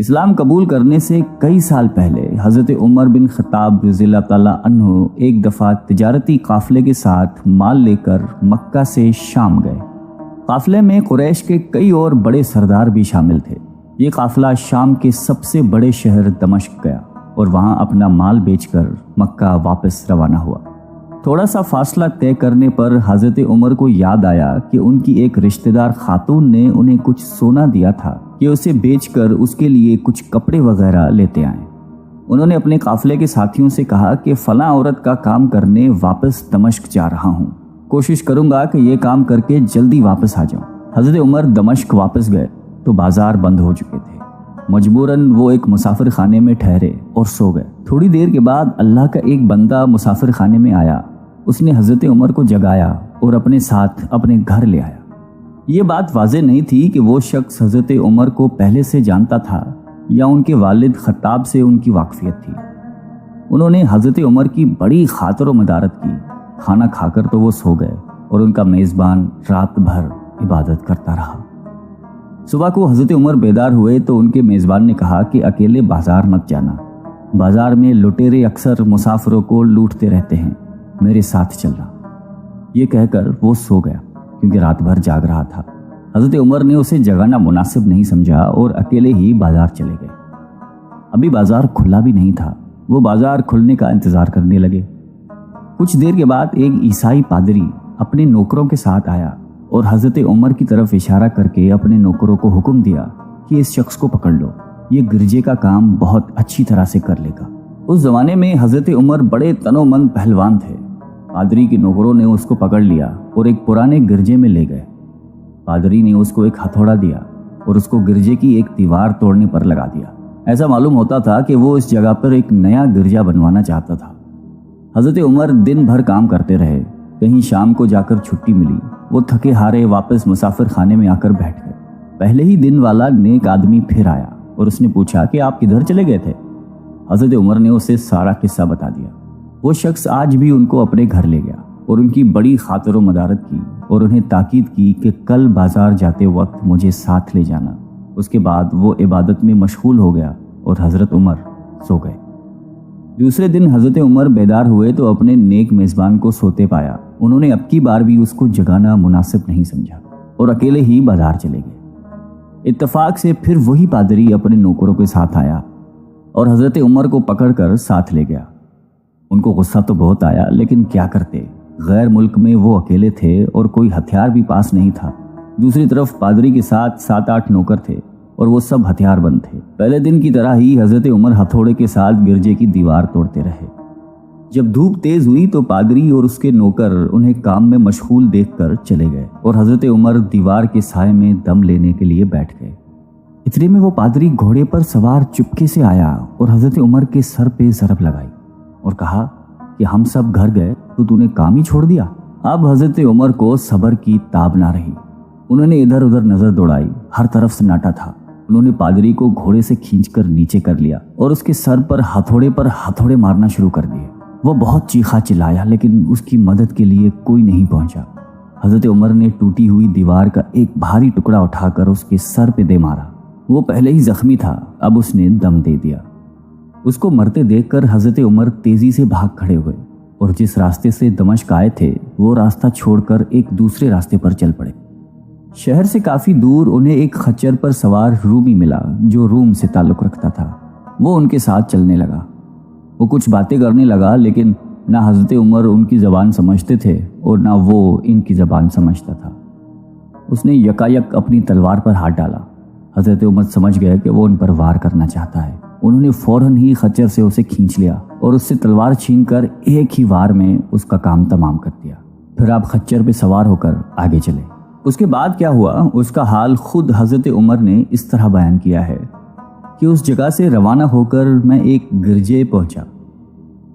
اسلام قبول کرنے سے کئی سال پہلے حضرت عمر بن خطاب رضی اللہ تعالیٰ عنہ ایک دفعہ تجارتی قافلے کے ساتھ مال لے کر مکہ سے شام گئے۔ قافلے میں قریش کے کئی اور بڑے سردار بھی شامل تھے۔ یہ قافلہ شام کے سب سے بڑے شہر دمشق گیا اور وہاں اپنا مال بیچ کر مکہ واپس روانہ ہوا۔ تھوڑا سا فاصلہ طے کرنے پر حضرت عمر کو یاد آیا کہ ان کی ایک رشتہ دار خاتون نے انہیں کچھ سونا دیا تھا کہ اسے بیچ کر اس کے لیے کچھ کپڑے وغیرہ لیتے آئیں۔ انہوں نے اپنے قافلے کے ساتھیوں سے کہا کہ فلاں عورت کا کام کرنے واپس دمشق جا رہا ہوں، کوشش کروں گا کہ یہ کام کر کے جلدی واپس آ جاؤں۔ حضرت عمر دمشق واپس گئے تو بازار بند ہو چکے تھے۔ مجبوراً وہ ایک مسافر خانے میں ٹھہرے اور سو گئے۔ تھوڑی دیر کے بعد اللہ کا ایک بندہ مسافر خانے میں آیا۔ اس نے حضرت عمر کو جگایا اور اپنے ساتھ اپنے گھر لے آیا۔ یہ بات واضح نہیں تھی کہ وہ شخص حضرت عمر کو پہلے سے جانتا تھا یا ان کے والد خطاب سے ان کی واقفیت تھی۔ انہوں نے حضرت عمر کی بڑی خاطر و مدارت کی۔ کھانا کھا کر تو وہ سو گئے اور ان کا میزبان رات بھر عبادت کرتا رہا۔ صبح کو حضرت عمر بیدار ہوئے تو ان کے میزبان نے کہا کہ اکیلے بازار مت جانا، بازار میں لٹیرے اکثر مسافروں کو لوٹتے رہتے ہیں، میرے ساتھ چلنا۔ یہ کہہ کر وہ سو گیا کیونکہ رات بھر جاگ رہا تھا۔ حضرت عمر نے اسے جگانا مناسب نہیں سمجھا اور اکیلے ہی بازار چلے گئے۔ ابھی بازار کھلا بھی نہیں تھا، وہ بازار کھلنے کا انتظار کرنے لگے۔ کچھ دیر کے بعد ایک عیسائی پادری اپنے نوکروں کے ساتھ آیا اور حضرت عمر کی طرف اشارہ کر کے اپنے نوکروں کو حکم دیا کہ اس شخص کو پکڑ لو، یہ گرجے کا کام بہت اچھی طرح سے کر لے گا۔ اس زمانے میں حضرت عمر بڑے تنومند پہلوان تھے۔ پادری کے نوکروں نے اس کو پکڑ لیا اور ایک پرانے گرجے میں لے گئے۔ پادری نے اس کو ایک ہتھوڑا دیا اور اس کو گرجے کی ایک دیوار توڑنے پر لگا دیا۔ ایسا معلوم ہوتا تھا کہ وہ اس جگہ پر ایک نیا گرجا بنوانا چاہتا تھا۔ حضرت عمر دن بھر کام کرتے رہے۔ کہیں شام کو جا کر چھٹی ملی، وہ تھکے ہارے واپس مسافر خانے میں آ کر بیٹھ گئے۔ پہلے ہی دن والا نیک آدمی پھر آیا اور اس نے پوچھا کہ آپ کدھر چلے گئے تھے؟ حضرت عمر نے اسے سارا قصہ بتا دیا۔ وہ شخص آج بھی ان کو اپنے گھر لے گیا اور ان کی بڑی خاطر و مدارت کی اور انہیں تاکید کی کہ کل بازار جاتے وقت مجھے ساتھ لے جانا۔ اس کے بعد وہ عبادت میں مشغول ہو گیا اور حضرت عمر سو گئے۔ دوسرے دن حضرت عمر بیدار ہوئے تو اپنے نیک میزبان کو سوتے پایا۔ انہوں نے اب کی بار بھی اس کو جگانا مناسب نہیں سمجھا اور اکیلے ہی بازار چلے گئے۔ اتفاق سے پھر وہی پادری اپنے نوکروں کے ساتھ آیا اور حضرت عمر کو پکڑ کر ساتھ لے گیا۔ ان کو غصہ تو بہت آیا، لیکن کیا کرتے، غیر ملک میں وہ اکیلے تھے اور کوئی ہتھیار بھی پاس نہیں تھا۔ دوسری طرف پادری کے ساتھ 7-8 نوکر تھے اور وہ سب ہتھیار بند تھے۔ پہلے دن کی طرح ہی حضرت عمر ہتھوڑے کے ساتھ گرجے کی دیوار توڑتے رہے۔ جب دھوپ تیز ہوئی تو پادری اور اس کے نوکر انہیں کام میں مشغول دیکھ کر چلے گئے اور حضرت عمر دیوار کے سائے میں دم لینے کے لیے بیٹھ گئے۔ اتنے میں وہ پادری گھوڑے پر سوار چپکے سے آیا اور حضرت عمر کے سر پہ ضرب لگائی اور کہا کہ ہم سب گھر گئے تو نے کام ہی چھوڑ دیا۔ اب حضرت عمر کو صبر کی تاب نہ رہی۔ انہوں نے ادھر ادھر نظر دوڑائی، ہر طرف سناٹا تھا۔ انہوں نے پادری کو گھوڑے سے کھینچ کر نیچے کر لیا اور اس کے سر پر ہتھوڑے مارنا شروع کر دیے۔ وہ بہت چیخا چلایا لیکن اس کی مدد کے لیے کوئی نہیں پہنچا۔ حضرت عمر نے ٹوٹی ہوئی دیوار کا ایک بھاری ٹکڑا اٹھا کر اس کے سر پہ دے مارا۔ وہ پہلے ہی زخمی تھا، اب اس نے دم دے دیا۔ اس کو مرتے دیکھ کر حضرت عمر تیزی سے بھاگ کھڑے ہوئے اور جس راستے سے دمشق آئے تھے وہ راستہ چھوڑ کر ایک دوسرے راستے پر چل پڑے۔ شہر سے کافی دور انہیں ایک خچر پر سوار رومی ملا جو روم سے تعلق رکھتا تھا۔ وہ ان کے ساتھ چلنے لگا۔ وہ کچھ باتیں کرنے لگا لیکن نہ حضرت عمر ان کی زبان سمجھتے تھے اور نہ وہ ان کی زبان سمجھتا تھا۔ اس نے یکایک اپنی تلوار پر ہاتھ ڈالا۔ حضرت عمر سمجھ گئے کہ وہ ان پر وار کرنا چاہتا ہے۔ انہوں نے فوراً ہی خچر سے اسے کھینچ لیا اور اس سے تلوار چھین کر ایک ہی وار میں اس کا کام تمام کر دیا۔ پھر آپ خچر پہ سوار ہو کر آگے چلے۔ اس کے بعد کیا ہوا اس کا حال خود حضرت عمر نے اس طرح بیان کیا ہے کہ اس جگہ سے روانہ ہو کر میں ایک گرجے پہنچا۔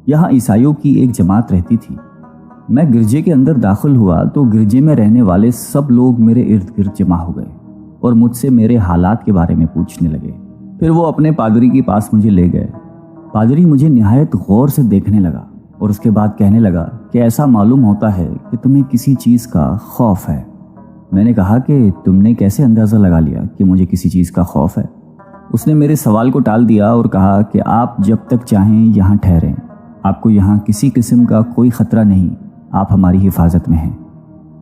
یہاں عیسائیوں کی ایک جماعت رہتی تھی۔ میں گرجے کے اندر داخل ہوا تو گرجے میں رہنے والے سب لوگ میرے ارد گرد جمع ہو گئے اور مجھ سے میرے حالات کے بارے میں پوچھنے لگے۔ پھر وہ اپنے پادری کے پاس مجھے لے گئے۔ پادری مجھے نہایت غور سے دیکھنے لگا اور اس کے بعد کہنے لگا کہ ایسا معلوم ہوتا ہے کہ تمہیں کسی چیز کا خوف ہے۔ میں نے کہا کہ تم نے کیسے اندازہ لگا لیا کہ مجھے کسی چیز کا خوف ہے؟ اس نے میرے سوال کو ٹال دیا اور کہا کہ آپ جب تک چاہیں یہاں ٹھہریں، آپ کو یہاں کسی قسم کا کوئی خطرہ نہیں، آپ ہماری حفاظت میں ہیں۔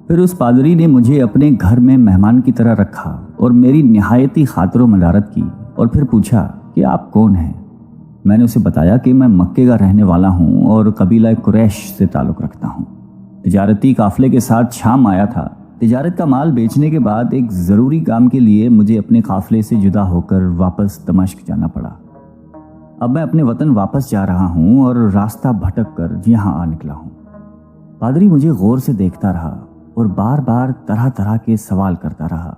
پھر اس پادری نے مجھے اپنے گھر میں مہمان کی طرح رکھا اور میری نہایتی خاطر و مدارت کی، اور پھر پوچھا کہ آپ کون ہیں؟ میں نے اسے بتایا کہ میں مکے کا رہنے والا ہوں اور قبیلہ قریش سے تعلق رکھتا ہوں۔ تجارتی قافلے کے ساتھ شام آیا تھا۔ تجارت کا مال بیچنے کے بعد ایک ضروری کام کے لیے مجھے اپنے قافلے سے جدا ہو کر واپس دمشق جانا پڑا۔ اب میں اپنے وطن واپس جا رہا ہوں اور راستہ بھٹک کر یہاں آ نکلا ہوں۔ پادری مجھے غور سے دیکھتا رہا اور بار بار طرح طرح کے سوال کرتا رہا۔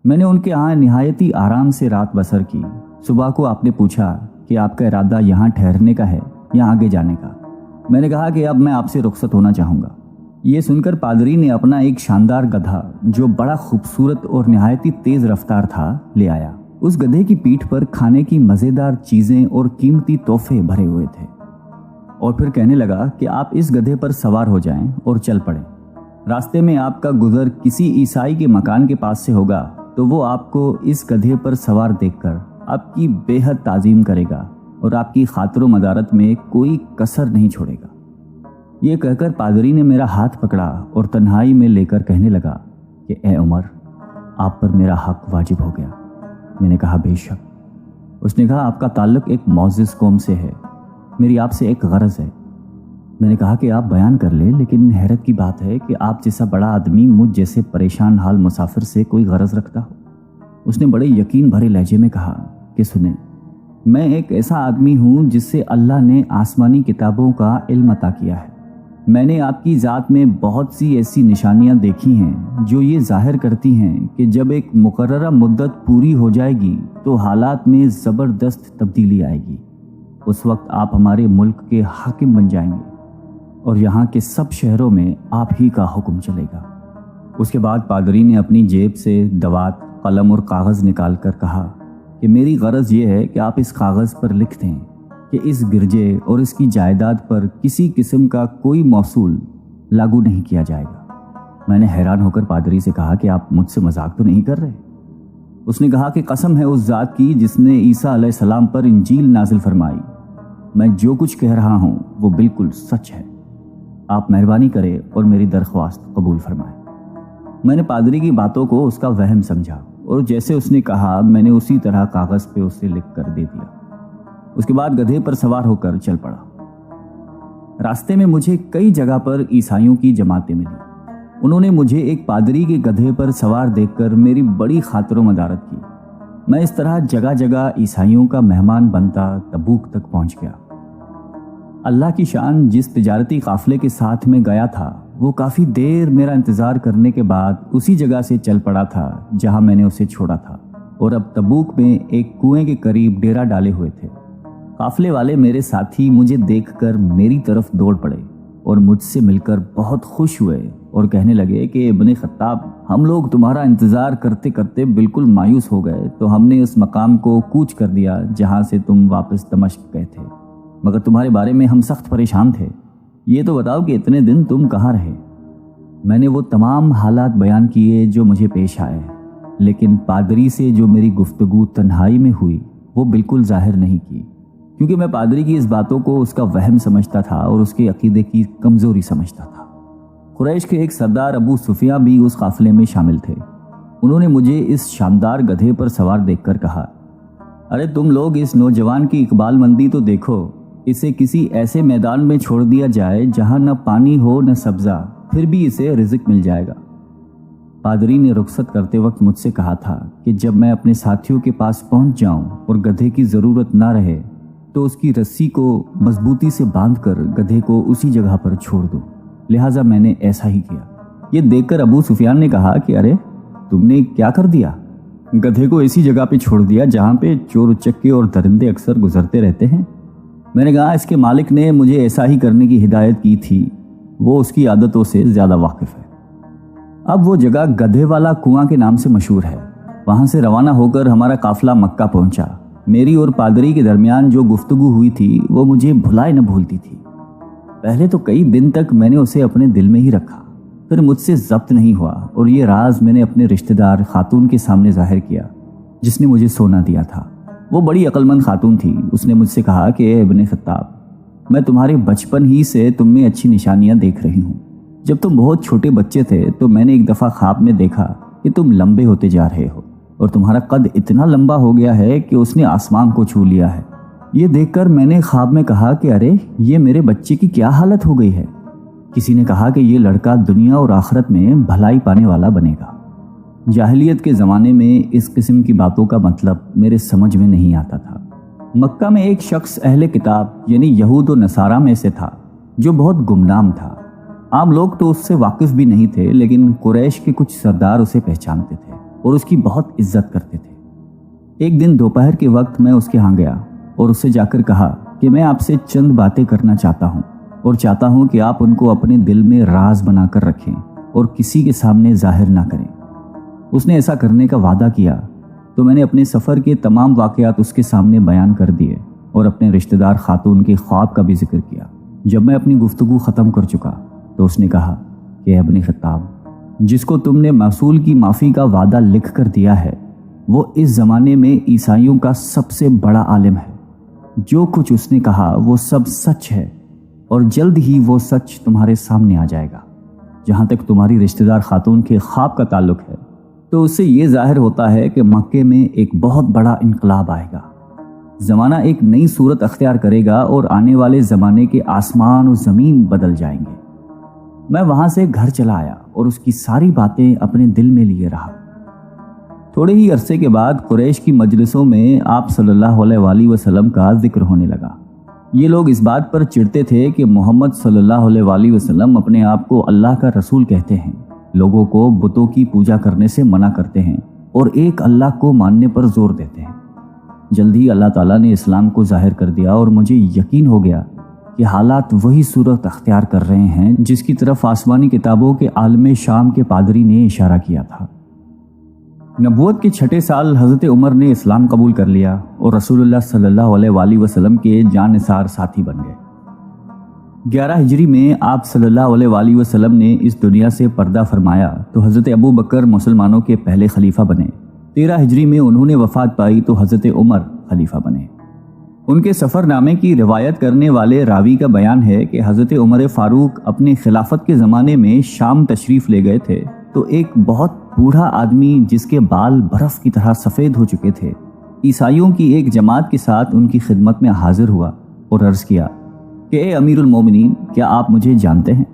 میں نے ان کے ہاں نہایتی آرام سے رات بسر کی۔ صبح کو آپ نے پوچھا کہ آپ کا ارادہ یہاں ٹھہرنے کا ہے یا آگے جانے کا؟ میں نے کہا کہ اب میں آپ سے رخصت ہونا چاہوں گا۔ یہ سن کر پادری نے اپنا ایک شاندار گدھا، جو بڑا خوبصورت اور نہایتی تیز رفتار تھا، لے آیا۔ اس گدھے کی پیٹھ پر کھانے کی مزیدار چیزیں اور قیمتی تحفے بھرے ہوئے تھے، اور پھر کہنے لگا کہ آپ اس گدھے پر سوار ہو جائیں اور چل پڑیں۔ راستے میں آپ کا گزر کسی عیسائی کے مکان کے پاس سے ہوگا تو وہ آپ کو اس گدھے پر سوار دیکھ کر آپ کی بے حد تعظیم کرے گا اور آپ کی خاطر و مدارت میں کوئی کسر نہیں چھوڑے گا۔ یہ کہہ کر پادری نے میرا ہاتھ پکڑا اور تنہائی میں لے کر کہنے لگا کہ اے عمر، آپ پر میرا حق واجب ہو گیا۔ میں نے کہا بے شک۔ اس نے کہا آپ کا تعلق ایک معزز قوم سے ہے، میری آپ سے ایک غرض ہے۔ میں نے کہا کہ آپ بیان کر لیں، لیکن حیرت کی بات ہے کہ آپ جیسا بڑا آدمی مجھ جیسے پریشان حال مسافر سے کوئی غرض رکھتا ہو۔ اس نے بڑے یقین بھرے لہجے میں کہا کہ سنیں، میں ایک ایسا آدمی ہوں جس سے اللہ نے آسمانی کتابوں کا علم عطا کیا ہے۔ میں نے آپ کی ذات میں بہت سی ایسی نشانیاں دیکھی ہیں جو یہ ظاہر کرتی ہیں کہ جب ایک مقررہ مدت پوری ہو جائے گی تو حالات میں زبردست تبدیلی آئے گی۔ اس وقت آپ ہمارے ملک کے حاکم بن جائیں گے اور یہاں کے سب شہروں میں آپ ہی کا حکم چلے گا۔ اس کے بعد پادری نے اپنی جیب سے دوات، قلم اور کاغذ نکال کر کہا کہ میری غرض یہ ہے کہ آپ اس کاغذ پر لکھ دیں کہ اس گرجے اور اس کی جائیداد پر کسی قسم کا کوئی موصول لاگو نہیں کیا جائے گا۔ میں نے حیران ہو کر پادری سے کہا کہ آپ مجھ سے مذاق تو نہیں کر رہے؟ اس نے کہا کہ قسم ہے اس ذات کی جس نے عیسیٰ علیہ السلام پر انجیل نازل فرمائی، میں جو کچھ کہہ رہا ہوں وہ بالکل سچ ہے۔ آپ مہربانی کریں اور میری درخواست قبول فرمائیں۔ میں نے پادری کی باتوں کو اس کا وہم سمجھا اور جیسے اس نے کہا میں نے اسی طرح کاغذ پہ اسے لکھ کر دے دیا۔ اس کے بعد گدھے پر سوار ہو کر چل پڑا۔ راستے میں مجھے کئی جگہ پر عیسائیوں کی جماعتیں ملی۔ انہوں نے مجھے ایک پادری کے گدھے پر سوار دیکھ کر میری بڑی خاطر و مدارت کی۔ میں اس طرح جگہ جگہ عیسائیوں کا مہمان بنتا تبوک تک پہنچ گیا۔ اللہ کی شان، جس تجارتی قافلے کے ساتھ میں گیا تھا وہ کافی دیر میرا انتظار کرنے کے بعد اسی جگہ سے چل پڑا تھا جہاں میں نے اسے چھوڑا تھا، اور اب تبوک میں ایک کنویں کے قریب ڈیرا ڈالے ہوئے تھے۔ قافلے والے میرے ساتھی مجھے دیکھ کر میری طرف دوڑ پڑے اور مجھ سے مل کر بہت خوش ہوئے اور کہنے لگے کہ ابن خطاب، ہم لوگ تمہارا انتظار کرتے کرتے بالکل مایوس ہو گئے تو ہم نے اس مقام کو کوچ کر دیا جہاں سے تم واپس دمشق گئے تھے، مگر تمہارے بارے میں ہم سخت پریشان تھے۔ یہ تو بتاؤ کہ اتنے دن تم کہاں رہے؟ میں نے وہ تمام حالات بیان کیے جو مجھے پیش آئے، لیکن پادری سے جو میری گفتگو تنہائی میں ہوئی وہ بالکل ظاہر نہیں کی، کیونکہ میں پادری کی اس باتوں کو اس کا وہم سمجھتا تھا اور اس کے عقیدے کی کمزوری سمجھتا تھا۔ قریش کے ایک سردار ابو سفیان بھی اس قافلے میں شامل تھے۔ انہوں نے مجھے اس شاندار گدھے پر سوار دیکھ کر کہا، ارے تم لوگ اس نوجوان کی اقبال مندی تو دیکھو، اسے کسی ایسے میدان میں چھوڑ دیا جائے جہاں نہ پانی ہو نہ سبزہ، پھر بھی اسے رزق مل جائے گا۔ پادری نے رخصت کرتے وقت مجھ سے کہا تھا کہ جب میں اپنے ساتھیوں کے پاس پہنچ جاؤں اور گدھے کی ضرورت نہ رہے تو اس کی رسی کو مضبوطی سے باندھ کر گدھے کو اسی جگہ پر چھوڑ دو، لہٰذا میں نے ایسا ہی کیا۔ یہ دیکھ کر ابو سفیان نے کہا کہ ارے تم نے کیا کر دیا؟ گدھے کو ایسی جگہ پہ چھوڑ دیا جہاں پہ چور اچکے اور درندے اکثر گزرتے رہتے ہیں۔ میں نے کہا اس کے مالک نے مجھے ایسا ہی کرنے کی ہدایت کی تھی، وہ اس کی عادتوں سے زیادہ واقف ہے۔ اب وہ جگہ گدھے والا کنواں کے نام سے مشہور ہے۔ وہاں سے روانہ ہو کر ہمارا قافلہ مکہ پہنچا۔ میری اور پادری کے درمیان جو گفتگو ہوئی تھی وہ مجھے بھلائے نہ بھولتی تھی۔ پہلے تو کئی دن تک میں نے اسے اپنے دل میں ہی رکھا، پھر مجھ سے ضبط نہیں ہوا اور یہ راز میں نے اپنے رشتہ دار خاتون کے سامنے ظاہر کیا جس نے مجھے سونا دیا تھا۔ وہ بڑی عقلمند خاتون تھی. اس نے مجھ سے کہا کہ اے ابن خطاب، میں تمہارے بچپن ہی سے تم میں اچھی نشانیاں دیکھ رہی ہوں. جب تم بہت چھوٹے بچے تھے تو میں نے ایک دفعہ خواب میں دیکھا کہ تم لمبے ہوتے جا رہے ہو اور تمہارا قد اتنا لمبا ہو گیا ہے کہ اس نے آسمان کو چھو لیا ہے. یہ دیکھ کر میں نے خواب میں کہا کہ ارے یہ میرے بچے کی کیا حالت ہو گئی ہے. کسی نے کہا کہ یہ لڑکا دنیا اور آخرت میں بھلائی پانے والا بنے گا. جاہلیت کے زمانے میں اس قسم کی باتوں کا مطلب میرے سمجھ میں نہیں آتا تھا. مکہ میں ایک شخص اہل کتاب یعنی یہود و نصارہ میں سے تھا جو بہت گمنام تھا. عام لوگ تو اس سے واقف بھی نہیں تھے، لیکن قریش کے کچھ سردار اسے پہچانتے تھے اور اس کی بہت عزت کرتے تھے. ایک دن دوپہر کے وقت میں اس کے ہاں گیا اور اسے جا کر کہا کہ میں آپ سے چند باتیں کرنا چاہتا ہوں اور چاہتا ہوں کہ آپ ان کو اپنے دل میں راز بنا کر رکھیں اور کسی کے سامنے ظاہر نہ کریں. اس نے ایسا کرنے کا وعدہ کیا تو میں نے اپنے سفر کے تمام واقعات اس کے سامنے بیان کر دیے اور اپنے رشتہ دار خاتون کے خواب کا بھی ذکر کیا. جب میں اپنی گفتگو ختم کر چکا تو اس نے کہا کہ ابن خطاب، جس کو تم نے موصول کی معافی کا وعدہ لکھ کر دیا ہے وہ اس زمانے میں عیسائیوں کا سب سے بڑا عالم ہے. جو کچھ اس نے کہا وہ سب سچ ہے اور جلد ہی وہ سچ تمہارے سامنے آ جائے گا. جہاں تک تمہاری رشتہ دار خاتون کے خواب کا تعلق ہے تو اس سے یہ ظاہر ہوتا ہے کہ مکے میں ایک بہت بڑا انقلاب آئے گا. زمانہ ایک نئی صورت اختیار کرے گا اور آنے والے زمانے کے آسمان و زمین بدل جائیں گے. میں وہاں سے گھر چلا آیا اور اس کی ساری باتیں اپنے دل میں لیے رہا. تھوڑے ہی عرصے کے بعد قریش کی مجلسوں میں آپ صلی اللہ علیہ وآلہ وسلم کا ذکر ہونے لگا. یہ لوگ اس بات پر چڑھتے تھے کہ محمد صلی اللہ علیہ وآلہ وسلم اپنے آپ کو اللہ کا رسول کہتے ہیں، لوگوں کو بتوں کی پوجا کرنے سے منع کرتے ہیں اور ایک اللہ کو ماننے پر زور دیتے ہیں. جلد ہی اللہ تعالیٰ نے اسلام کو ظاہر کر دیا اور مجھے یقین ہو گیا کہ حالات وہی صورت اختیار کر رہے ہیں جس کی طرف آسمانی کتابوں کے عالم شام کے پادری نے اشارہ کیا تھا. نبوت کے 6 سال حضرت عمر نے اسلام قبول کر لیا اور رسول اللہ صلی اللہ علیہ وآلہ وسلم کے جان نثار ساتھی بن گئے. 11 ہجری میں آپ صلی اللہ علیہ وآلہ وسلم نے اس دنیا سے پردہ فرمایا تو حضرت ابو بکر مسلمانوں کے پہلے خلیفہ بنے. 13 ہجری میں انہوں نے وفات پائی تو حضرت عمر خلیفہ بنے. ان کے سفر نامے کی روایت کرنے والے راوی کا بیان ہے کہ حضرت عمر فاروق اپنے خلافت کے زمانے میں شام تشریف لے گئے تھے تو ایک بہت بوڑھا آدمی جس کے بال برف کی طرح سفید ہو چکے تھے عیسائیوں کی ایک جماعت کے ساتھ ان کی خدمت میں حاضر ہوا اور عرض کیا کہ اے امیر المومنین، کیا آپ مجھے جانتے ہیں؟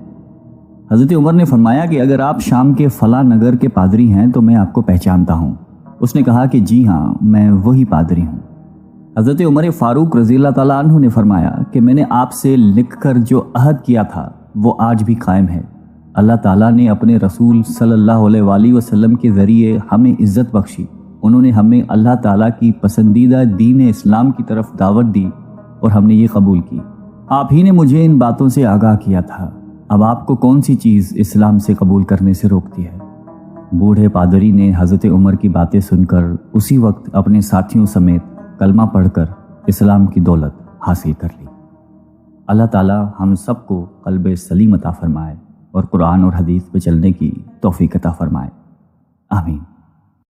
حضرت عمر نے فرمایا کہ اگر آپ شام کے فلاں نگر کے پادری ہیں تو میں آپ کو پہچانتا ہوں. اس نے کہا کہ جی ہاں، میں وہی پادری ہوں. حضرت عمر فاروق رضی اللہ تعالیٰ عنہ نے فرمایا کہ میں نے آپ سے لکھ کر جو عہد کیا تھا وہ آج بھی قائم ہے. اللہ تعالیٰ نے اپنے رسول صلی اللہ علیہ وآلہ وسلم کے ذریعے ہمیں عزت بخشی. انہوں نے ہمیں اللہ تعالیٰ کی پسندیدہ دین اسلام کی طرف دعوت دی اور ہم نے یہ قبول کی. آپ ہی نے مجھے ان باتوں سے آگاہ کیا تھا. اب آپ کو کون سی چیز اسلام سے قبول کرنے سے روکتی ہے؟ بوڑھے پادری نے حضرت عمر کی باتیں سن کر اسی وقت اپنے ساتھیوں سمیت کلمہ پڑھ کر اسلام کی دولت حاصل کر لی. اللہ تعالیٰ ہم سب کو قلب سلیم عطا فرمائے اور قرآن اور حدیث پہ چلنے کی توفیق عطا فرمائے. آمین.